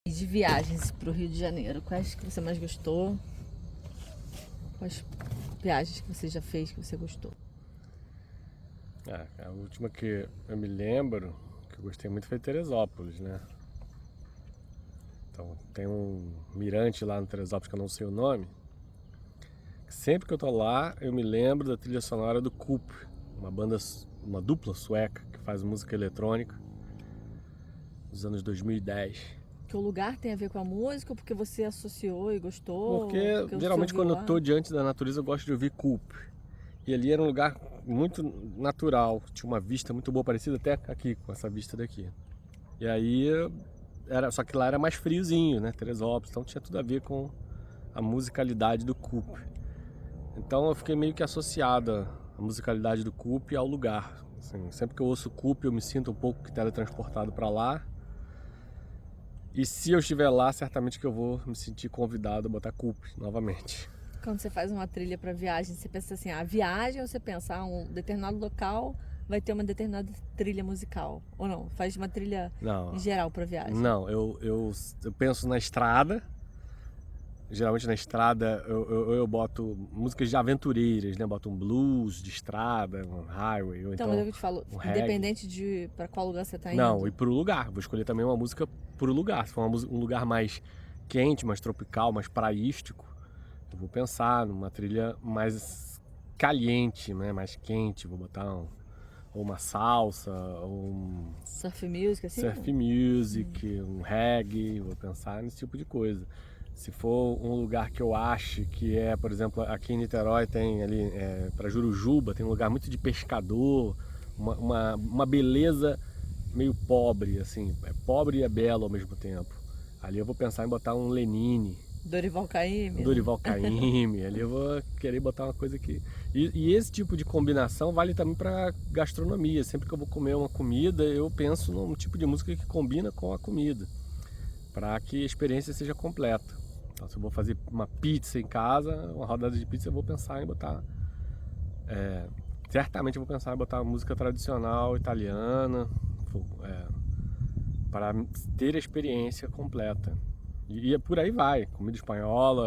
E de viagens para o Rio de Janeiro, quais que você mais gostou? Quais viagens que você já fez que você gostou? A última que eu me lembro, que eu gostei muito, foi Teresópolis, né? Então, tem um mirante lá no Teresópolis que eu não sei o nome. Sempre que eu tô lá, eu me lembro da trilha sonora do Coop, uma dupla sueca que faz música eletrônica dos anos 2010. Que o lugar tem a ver com a música ou porque você associou e gostou? Porque Porque você geralmente ouviu quando eu lá? tô diante da natureza eu gosto de ouvir Coop. E ali era um lugar muito natural, tinha uma vista muito boa, parecida até aqui, com essa vista daqui. E aí, só que lá era mais friozinho, né, Teresópolis, então tinha tudo a ver com a musicalidade do Coop. Então eu fiquei meio que associada a musicalidade do Coop ao lugar. Assim, sempre que eu ouço Coop eu me sinto um pouco que teletransportado para lá. E se eu estiver lá, certamente que eu vou me sentir convidado a botar Coop novamente. Quando você faz uma trilha para viagem, você pensa assim, a viagem ou você pensa, um determinado local vai ter uma determinada trilha musical? Ou não? Faz uma trilha em Não, geral para viagem? não, eu penso na estrada. Geralmente na estrada eu boto músicas de aventureiras, né? Boto um blues de estrada, um highway, ou Então, mas é o então que eu te falo, um reggae. independente de para qual lugar você tá Não, e indo. pro lugar. Vou escolher também uma música pro lugar. Se for um lugar mais quente, mais tropical, mais praístico, eu vou pensar numa trilha mais caliente, né? Mais quente. Vou botar ou uma salsa, ou um Surf music, assim? surf music, um reggae. Vou pensar nesse tipo de coisa. Se for um lugar que eu ache que é, por exemplo, aqui em Niterói tem ali, para Jurujuba, tem um lugar muito de pescador, uma beleza meio pobre, assim, é pobre e é belo ao mesmo tempo. Ali eu vou pensar em botar um Lenine, Dorival um Caymmi, né? Dorival Caymmi, ali eu vou querer botar uma coisa que... E esse tipo de combinação vale também para gastronomia. Sempre que eu vou comer uma comida, eu penso num tipo de música que combina com a comida, para que a experiência seja completa. Então, se eu vou fazer uma pizza em casa, uma rodada de pizza, eu vou pensar em botar... certamente eu vou pensar em botar uma música tradicional italiana, para ter a experiência completa. E por aí vai, comida espanhola,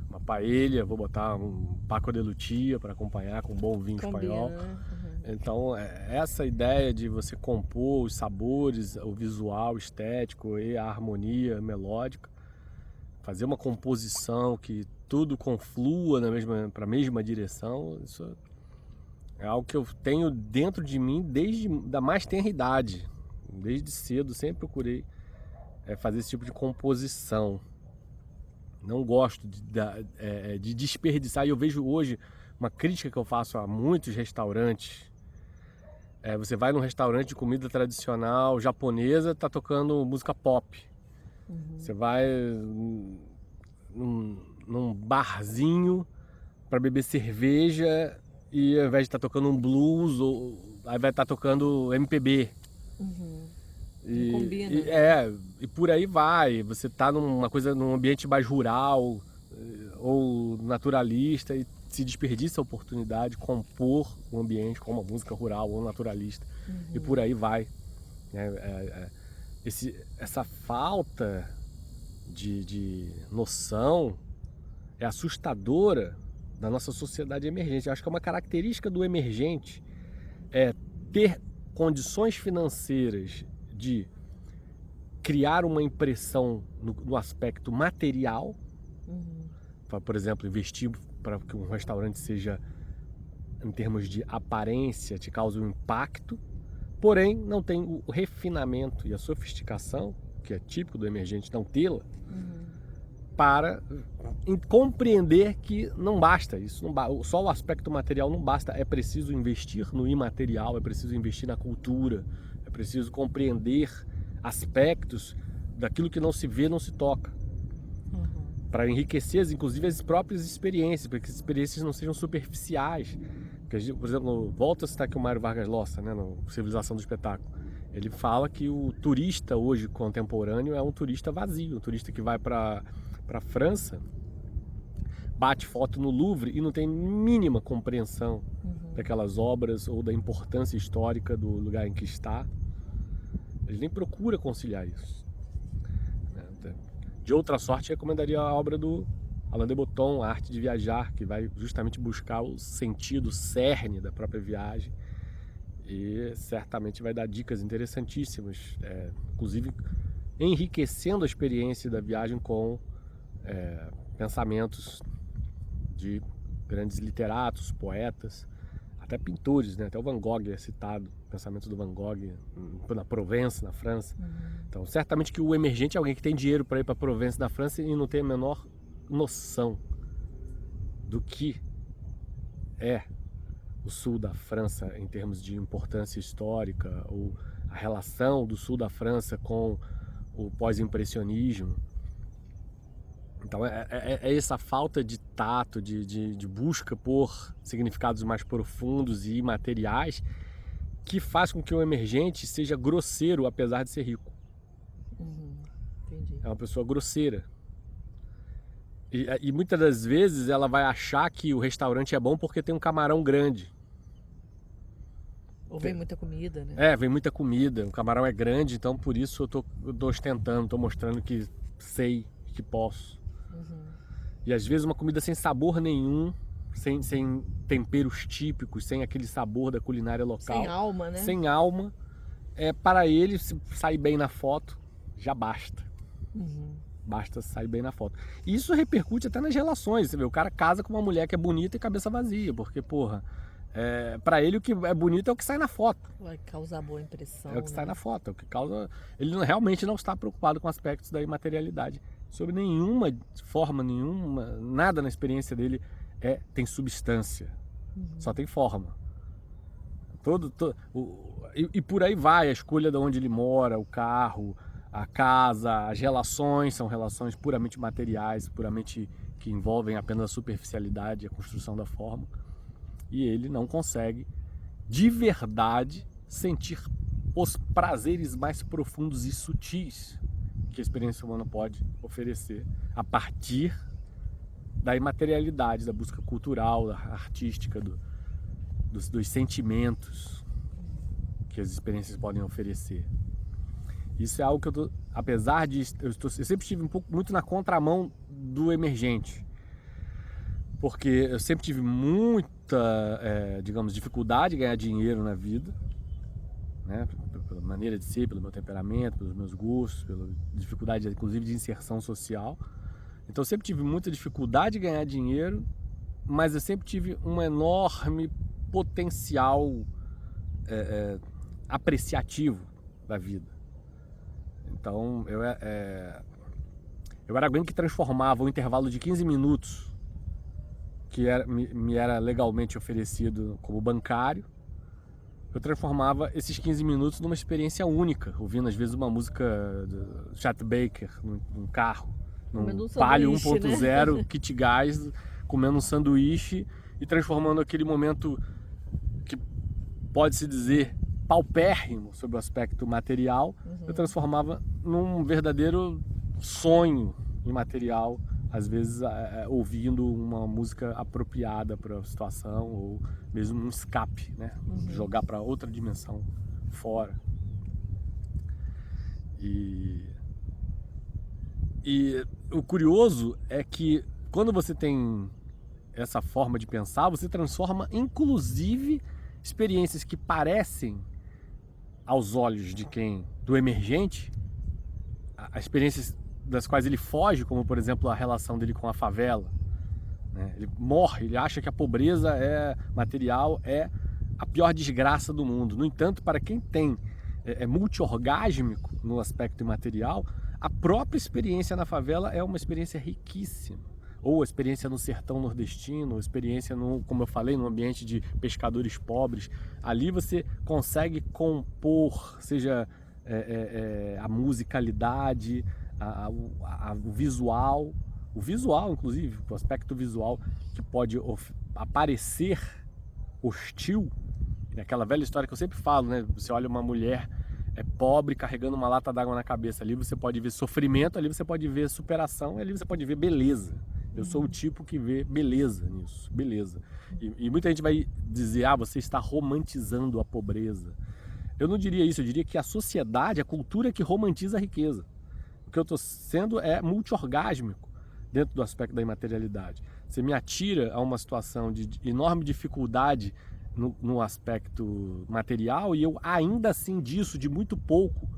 uma paella, vou botar um Paco de Lucia para acompanhar com um bom vinho espanhol. Combina, né? Uhum. Então, essa ideia de você compor os sabores, o visual, o estético e a harmonia melódica, fazer uma composição que tudo conflua para a mesma direção, isso é algo que eu tenho dentro de mim desde da mais tenra idade. Desde cedo sempre procurei fazer esse tipo de composição. Não gosto de desperdiçar. E eu vejo hoje uma crítica que eu faço a muitos restaurantes. Você vai num restaurante de comida tradicional japonesa, tá tocando música pop. Você vai num barzinho para beber cerveja e ao invés de estar tocando um blues, aí vai estar tocando MPB. Não E, combina, e, né? é, e por aí vai. Você tá num ambiente mais rural ou naturalista e se desperdiça a oportunidade de compor um ambiente com uma música rural ou naturalista. E por aí vai. Essa falta de noção é assustadora da nossa sociedade emergente. Eu acho que é uma característica do emergente ter condições financeiras de criar uma impressão no aspecto material, por exemplo, investir para que um restaurante seja, em termos de aparência, te cause um impacto, porém não tem o refinamento e a sofisticação, que é típico do emergente não tê-la, para compreender que não basta isso, só o aspecto material não basta, é preciso investir no imaterial, é preciso investir na cultura, é preciso compreender aspectos daquilo que não se vê, não se toca, para enriquecer, inclusive, as próprias experiências, para que as experiências não sejam superficiais. Porque, por exemplo, volta a citar aqui o Mário Vargas Llosa, né, no Civilização do Espetáculo. Ele fala que o turista hoje contemporâneo é um turista vazio, um turista que vai para a França, bate foto no Louvre e não tem mínima compreensão daquelas obras ou da importância histórica do lugar em que está. Ele nem procura conciliar isso. poeta. De outra sorte, recomendaria a obra do Alain de Botton, A Arte de Viajar, que vai justamente buscar o sentido, o cerne da própria viagem, e certamente vai dar dicas interessantíssimas, inclusive enriquecendo a experiência da viagem com pensamentos de grandes literatos, poetas, até pintores, né? Até o Van Gogh é citado, pensamento do Van Gogh na Provence, na França. Então, certamente que o emergente é alguém que tem dinheiro para ir para a Provence, na França, e não tem a menor noção do que é o sul da França em termos de importância histórica, ou a relação do sul da França com o pós-impressionismo. Então é essa falta de tato, de busca por significados mais profundos e imateriais, que faz com que o emergente seja grosseiro, apesar de ser rico. Entendi. É uma pessoa grosseira. E muitas das vezes ela vai achar que o restaurante é bom porque tem um camarão grande. Ou vem muita comida, né? Vem muita comida, o camarão é grande, então por isso eu tô ostentando, tô mostrando que sei, que posso. E às vezes uma comida sem sabor nenhum, sem temperos típicos, sem aquele sabor da culinária local. Sem alma, né? Sem alma. Para ele, se sair bem na foto, já basta. Basta sair bem na foto. E isso repercute até nas relações. Você vê, o cara casa com uma mulher que é bonita e cabeça vazia, porque, porra, para ele o que é bonito é o que sai na foto. Vai causar boa impressão. É o que sai na foto, é o que causa. Ele realmente não está preocupado com aspectos da imaterialidade. Sobre nenhuma forma, nada na experiência dele tem substância. Só tem forma. E por aí vai, a escolha de onde ele mora, o carro, a casa, as relações são relações puramente materiais, puramente que envolvem apenas a superficialidade, a construção da forma. E ele não consegue, de verdade, sentir os prazeres mais profundos e sutis que a experiência humana pode oferecer a partir da imaterialidade, da busca cultural, da artística, dos sentimentos que as experiências podem oferecer. Isso é algo que apesar de eu sempre estive muito na contramão do emergente, porque eu sempre tive muita, digamos, dificuldade em ganhar dinheiro na vida, né? Pela maneira de ser, pelo meu temperamento, pelos meus gostos, pela dificuldade, inclusive, de inserção social. Então eu sempre tive muita dificuldade em ganhar dinheiro, mas eu sempre tive um enorme potencial apreciativo da vida. Então eu era alguém que transformava o intervalo de 15 minutos que me era legalmente oferecido como bancário, eu transformava esses 15 minutos numa experiência única, ouvindo às vezes uma música do Chet Baker num carro, num Palio 1.0, né? Kit gás, comendo um sanduíche e transformando aquele momento que pode-se dizer paupérrimo sobre o aspecto material, eu transformava num verdadeiro sonho imaterial, às vezes ouvindo uma música apropriada para a situação, ou mesmo um escape, né? Jogar para outra dimensão fora. E o curioso é que quando você tem essa forma de pensar, você transforma inclusive experiências que parecem aos olhos do emergente, as experiências das quais ele foge, como por exemplo a relação dele com a favela, né? Ele morre, ele acha que a pobreza material é a pior desgraça do mundo. No entanto, para quem é multi-orgásmico no aspecto imaterial, a própria experiência na favela é uma experiência riquíssima. Ou a experiência no sertão nordestino, ou a experiência, como eu falei, num ambiente de pescadores pobres. Ali você consegue compor, seja a musicalidade, o visual, inclusive, o aspecto visual que pode aparecer hostil. Aquela velha história que eu sempre falo, né? Você olha uma mulher pobre carregando uma lata d'água na cabeça, ali você pode ver sofrimento, ali você pode ver superação, ali você pode ver beleza. Eu sou o tipo que vê beleza nisso, beleza. E muita gente vai dizer, você está romantizando a pobreza. Eu não diria isso, eu diria que a sociedade, a cultura é que romantiza a riqueza. que eu estou sendo é multi-orgásmico dentro do aspecto da imaterialidade. Você me atira a uma situação de enorme dificuldade no aspecto material e eu ainda assim disso, de muito pouco,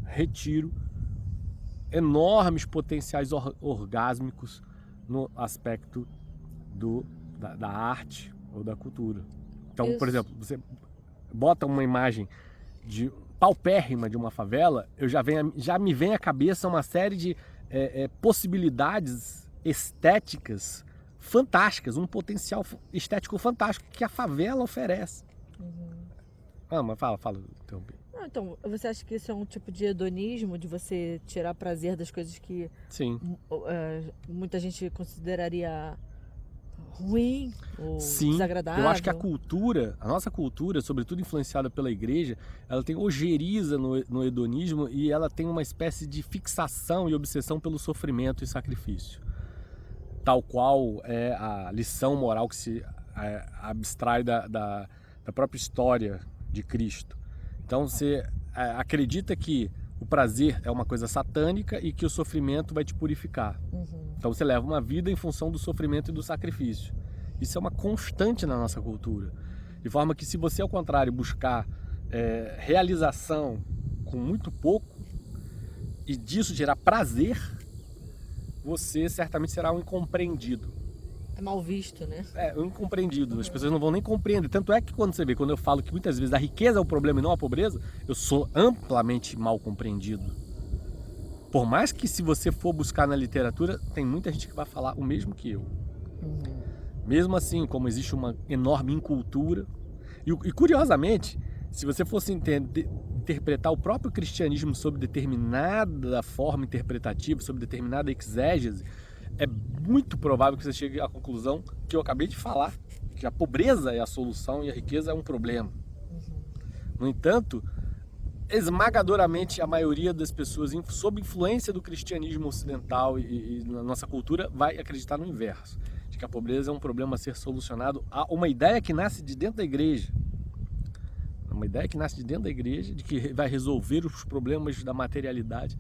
retiro enormes potenciais orgásmicos no aspecto da arte ou da cultura. Então, Isso. por exemplo, você bota uma imagem de paupérrima de uma favela, já me vem à cabeça uma série de possibilidades estéticas fantásticas, um potencial estético fantástico que a favela oferece. Mas fala, interrompi. Não, então, você acha que isso é um tipo de hedonismo, de você tirar prazer das coisas que Sim. muita gente consideraria ruim ou Sim, desagradável? eu acho que a nossa cultura, sobretudo influenciada pela igreja, ela tem ojeriza no hedonismo e ela tem uma espécie de fixação e obsessão pelo sofrimento e sacrifício. Tal qual é a lição moral que se abstrai da própria história de Cristo. Então você acredita que o prazer é uma coisa satânica e que o sofrimento vai te purificar. Então você leva uma vida em função do sofrimento e do sacrifício. Isso é uma constante na nossa cultura. De forma que se você, ao contrário, buscar realização com muito pouco e disso gerar prazer, você certamente será um incompreendido. É mal visto, né? Um incompreendido. As pessoas não vão nem compreender. Tanto é que quando eu falo que muitas vezes a riqueza é o problema e não a pobreza, eu sou amplamente mal compreendido. Por mais que, se você for buscar na literatura, tem muita gente que vai falar o mesmo que eu. Mesmo assim, como existe uma enorme incultura. E curiosamente, se você fosse interpretar o próprio cristianismo sob determinada forma interpretativa, sob determinada exégese, é muito provável que você chegue à conclusão que eu acabei de falar, que a pobreza é a solução e a riqueza é um problema. No entanto, esmagadoramente a maioria das pessoas sob influência do cristianismo ocidental e na nossa cultura vai acreditar no inverso, de que a pobreza é um problema a ser solucionado. Há uma ideia que nasce de dentro da igreja, de que vai resolver os problemas da materialidade,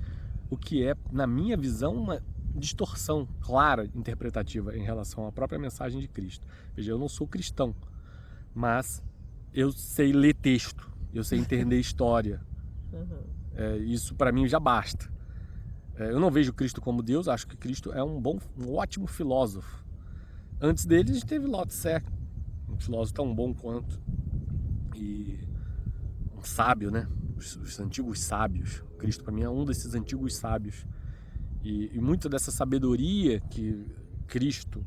o que é, na minha visão, uma distorção clara, interpretativa em relação à própria mensagem de Cristo. Veja, eu não sou cristão, mas eu sei ler texto, eu sei entender história. Isso para mim já basta. Eu não vejo Cristo como Deus, acho que Cristo é um ótimo filósofo. Antes dele a gente teve Lao Tse, um filósofo tão bom quanto, e um sábio, né? Os antigos sábios. Cristo para mim é um desses antigos sábios. E muita dessa sabedoria que Cristo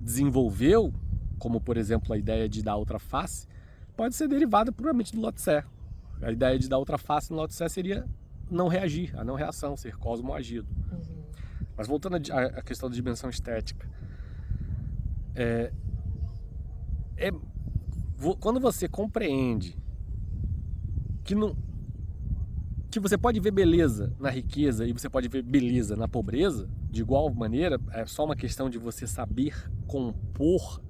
desenvolveu, como por exemplo a ideia de dar outra face, pode ser derivada provavelmente do Lao Tse. A ideia de dar outra face no Lao Tse seria não reagir, a não reação, ser cosmoagido. Mas voltando à questão da dimensão estética, quando você compreende que você pode ver beleza na riqueza e você pode ver beleza na pobreza, de igual maneira, é só uma questão de você saber compor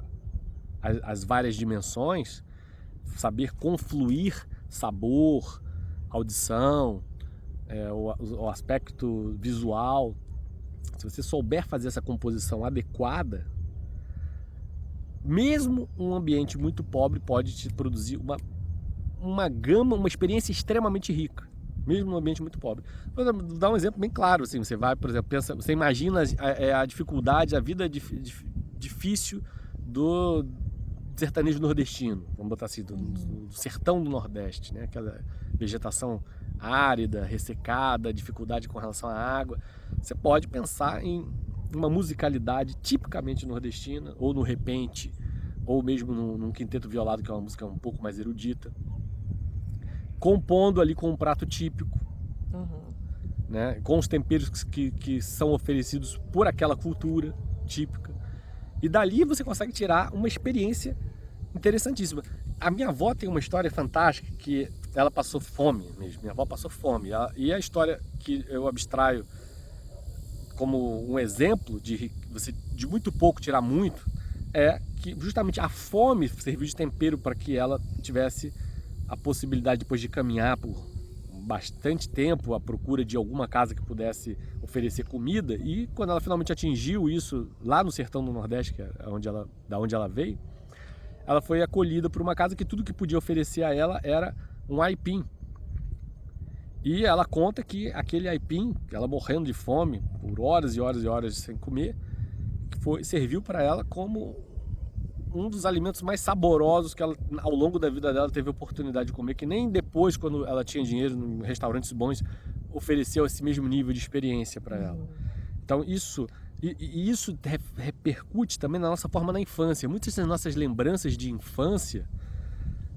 as várias dimensões, saber confluir sabor, audição, o aspecto visual. Se você souber fazer essa composição adequada, mesmo um ambiente muito pobre pode te produzir uma gama, uma experiência extremamente rica. Mesmo num ambiente muito pobre. Vou dar um exemplo bem claro, assim, você vai, por exemplo, você imagina a dificuldade, a vida difícil do sertanejo nordestino, vamos botar assim, do sertão do Nordeste, né? Aquela vegetação árida, ressecada, dificuldade com relação à água. Você pode pensar em uma musicalidade tipicamente nordestina, ou no repente, ou mesmo num quinteto violado, que é uma música um pouco mais erudita, compondo ali com um prato típico, né? Com os temperos que são oferecidos por aquela cultura típica. E dali você consegue tirar uma experiência interessantíssima. A minha avó tem uma história fantástica, que ela passou fome mesmo. Minha avó passou fome. E a história que eu abstraio como um exemplo de você de muito pouco tirar muito, é que justamente a fome serviu de tempero para que ela tivesse a possibilidade depois de caminhar por bastante tempo à procura de alguma casa que pudesse oferecer comida, e quando ela finalmente atingiu isso lá no sertão do Nordeste, que é da onde ela veio, ela foi acolhida por uma casa que tudo que podia oferecer a ela era um aipim. E ela conta que aquele aipim, ela morrendo de fome por horas e horas e horas sem comer, serviu para ela como um dos alimentos mais saborosos que ela, ao longo da vida dela, teve a oportunidade de comer, que nem depois, quando ela tinha dinheiro em restaurantes bons, ofereceu esse mesmo nível de experiência para ela. Então isso repercute também na nossa forma na infância. Muitas das nossas lembranças de infância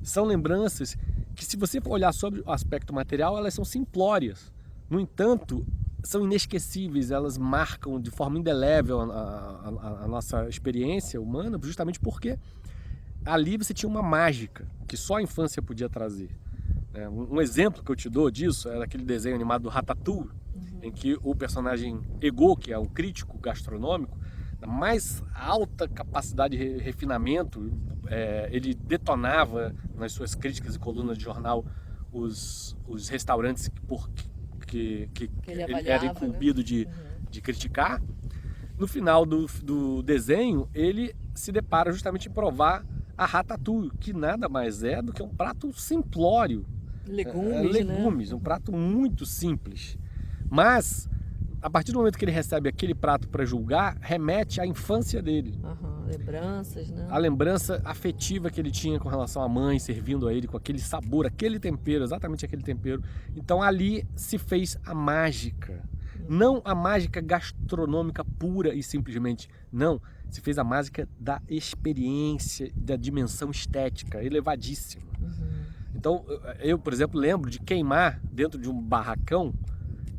são lembranças que, se você olhar sobre o aspecto material, elas são simplórias. No entanto, são inesquecíveis, elas marcam de forma indelével a nossa experiência humana, justamente porque ali você tinha uma mágica que só a infância podia trazer. Um exemplo que eu te dou disso é aquele desenho animado do Ratatouille, em que o personagem Ego, que é um crítico gastronômico, da mais alta capacidade de refinamento, ele detonava nas suas críticas e colunas de jornal os restaurantes que ele era incumbido, né, de criticar. No final do desenho, ele se depara justamente em provar a Ratatouille, que nada mais é do que um prato simplório. Legumes, né? Um prato muito simples. Mas, a partir do momento que ele recebe aquele prato para julgar, remete à infância dele. Lembranças, né? A lembrança afetiva que ele tinha com relação à mãe, servindo a ele com aquele sabor, aquele tempero, exatamente aquele tempero. Então ali se fez a mágica. Não a mágica gastronômica pura e simplesmente. Não, se fez a mágica da experiência, da dimensão estética elevadíssima. Então, eu, por exemplo, lembro de queimar dentro de um barracão,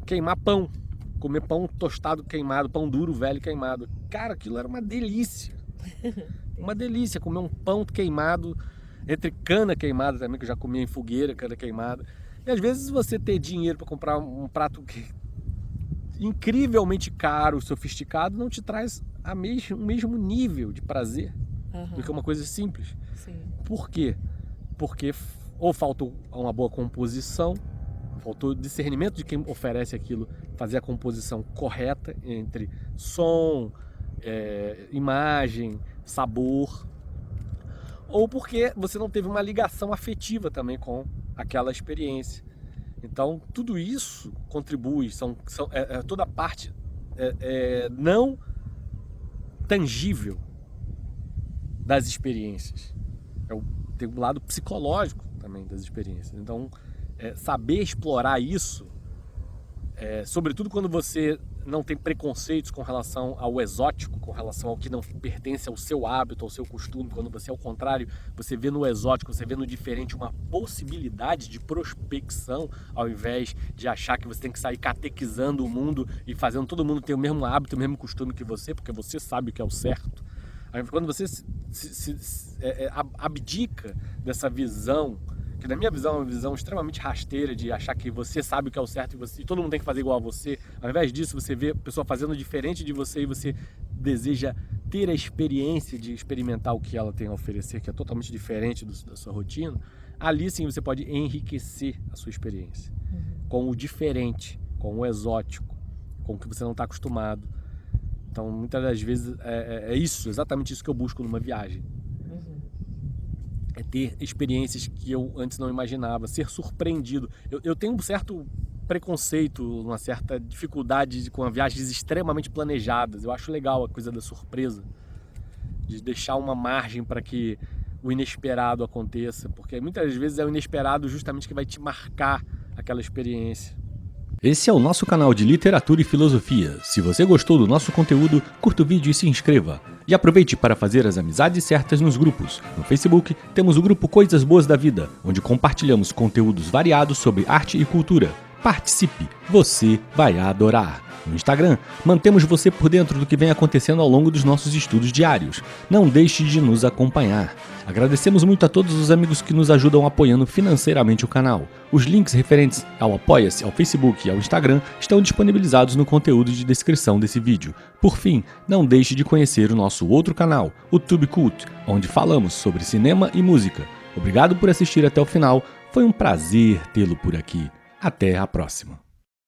queimar pão. Comer pão tostado queimado, pão duro, velho, queimado. Cara, aquilo era uma delícia. Uma delícia, comer um pão queimado, entre cana queimada também, que eu já comia em fogueira, cana queimada. E às vezes você ter dinheiro para comprar um prato incrivelmente caro, sofisticado, não te traz o mesmo nível de prazer do que uma coisa simples. Sim. Por quê? Porque ou faltou uma boa composição, faltou discernimento de quem oferece aquilo, fazer a composição correta entre som, imagem, sabor, ou porque você não teve uma ligação afetiva também com aquela experiência. Então tudo isso contribui, toda a parte não tangível das experiências. Tem um lado psicológico também das experiências. Então saber explorar isso, sobretudo quando você não tem preconceitos com relação ao exótico, com relação ao que não pertence ao seu hábito, ao seu costume, quando você, ao contrário, você vê no exótico, você vê no diferente uma possibilidade de prospecção, ao invés de achar que você tem que sair catequizando o mundo e fazendo todo mundo ter o mesmo hábito, o mesmo costume que você, porque você sabe o que é o certo. Quando você abdica dessa visão, que na minha visão é uma visão extremamente rasteira, de achar que você sabe o que é o certo e todo mundo tem que fazer igual a você. Ao invés disso, você vê a pessoa fazendo diferente de você e você deseja ter a experiência de experimentar o que ela tem a oferecer, que é totalmente diferente da sua rotina. Ali sim você pode enriquecer a sua experiência com o diferente, com o exótico, com o que você não está acostumado. Então, muitas das vezes exatamente isso que eu busco numa viagem. É ter experiências que eu antes não imaginava, ser surpreendido. Eu tenho um certo preconceito, uma certa dificuldade com viagens extremamente planejadas. Eu acho legal a coisa da surpresa, de deixar uma margem para que o inesperado aconteça, porque muitas vezes é o inesperado justamente que vai te marcar aquela experiência. Esse é o nosso canal de literatura e filosofia. Se você gostou do nosso conteúdo, curta o vídeo e se inscreva. E aproveite para fazer as amizades certas nos grupos. No Facebook, temos o grupo Coisas Boas da Vida, onde compartilhamos conteúdos variados sobre arte e cultura. Participe, você vai adorar. No Instagram, mantemos você por dentro do que vem acontecendo ao longo dos nossos estudos diários. Não deixe de nos acompanhar. Agradecemos muito a todos os amigos que nos ajudam apoiando financeiramente o canal. Os links referentes ao Apoia-se, ao Facebook e ao Instagram estão disponibilizados no conteúdo de descrição desse vídeo. Por fim, não deixe de conhecer o nosso outro canal, o Tube Cult, onde falamos sobre cinema e música. Obrigado por assistir até o final, foi um prazer tê-lo por aqui. Até a próxima!